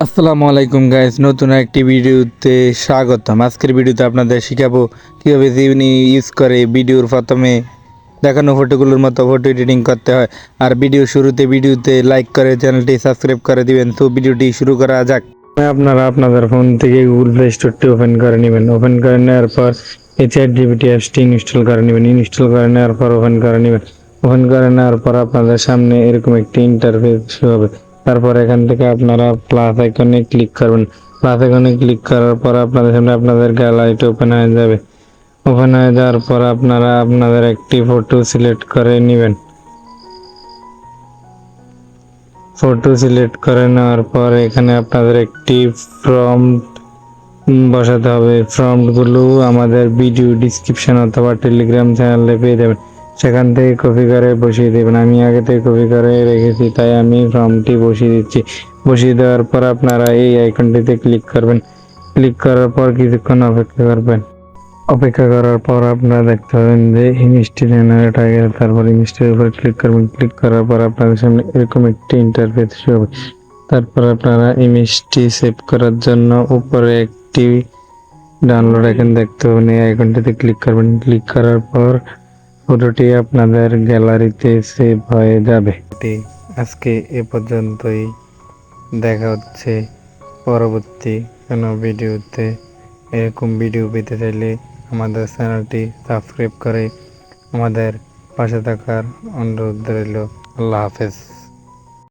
আসসালামু আলাইকুম গাইস, নতুন একটি ভিডিওতে স্বাগতম। আজকের ভিডিওতে আপনাদের শিখাবো কীভাবে জিমিনি ইউজ করে ভিডিওর প্রথমে দেখানো ফটোগুলোর মতো ফটো এডিটিং করতে হয়। আর ভিডিও শুরুতে ভিডিওতে লাইক করে চ্যানেলটি সাবস্ক্রাইব করে দিবেন। তো ভিডিওটি শুরু করা যাক। আপনারা আপনাদের ফোন থেকে গুগল প্লে স্টোরটি ওপেন করে নেবেন। ওপেন করে নেওয়ার পর এই চ্যাটজিপিটি অ্যাপসটি ইনস্টল করে নেবেন। ইনস্টল করে নেওয়ার পর ওপেন করে নেবেন। ওপেন করে নেওয়ার পর আপনাদের সামনে এরকম একটি ইন্টারফেস হবে। তারপর এখান থেকে আপনারা প্লাস আইকনে ক্লিক করবেন। প্লাস আইকনে ক্লিক করার পর আপনাদের সামনে আপনাদের গ্যালারিটি ওপেন হয়ে যাবে। ওপেন হয়ে যাওয়ার পর আপনারা আপনাদের একটি ফটো সিলেক্ট করে নেবেন। ফটো সিলেক্ট করে নেওয়ার পর এখানে আপনাদের একটি প্রম্পট বসাতে হবে। প্রম্পটগুলো আমাদের ভিডিও ডিসক্রিপশন অথবা টেলিগ্রাম চ্যানেলে পেয়ে যাবেন। সেখান থেকে কপি করে বসিয়ে দেবেন। আমি আগে থেকে কপি করে রেখেছি, তাই আমি ফর্মটি বসিয়ে দিচ্ছি। বসিয়ে দেওয়ার পর আপনারা এই আইকনটিতে ক্লিক করবেন। ক্লিক করার পর কিছুক্ষণ অপেক্ষা করবেন। অপেক্ষা করার পর আপনারা দেখতে পাবেন যে ইমেজটি জেনারেট হয়ে গেছে। তারপর ইমেজটির উপর ক্লিক করবেন। ক্লিক করার পর আপনাদের সামনে এরকম একটি ইন্টারফেস হবে। তারপর আপনারা ইমেজটি সেভ করার জন্য উপরে একটি ডাউনলোড আইকন দেখতে পাবেন। এই আইকনটিতে ক্লিক করবেন। ক্লিক করার পর ফটোটি আপনাদের গ্যালারিতে সেভ হয়ে যাবে। আজকে এ পর্যন্তই, দেখা হচ্ছে পরবর্তী কোনো ভিডিওতে। এরকম ভিডিও পেতে চাইলে আমাদের চ্যানেলটি সাবস্ক্রাইব করে আমাদের পাশে থাকার অনুরোধ রইল। আল্লাহ হাফেজ।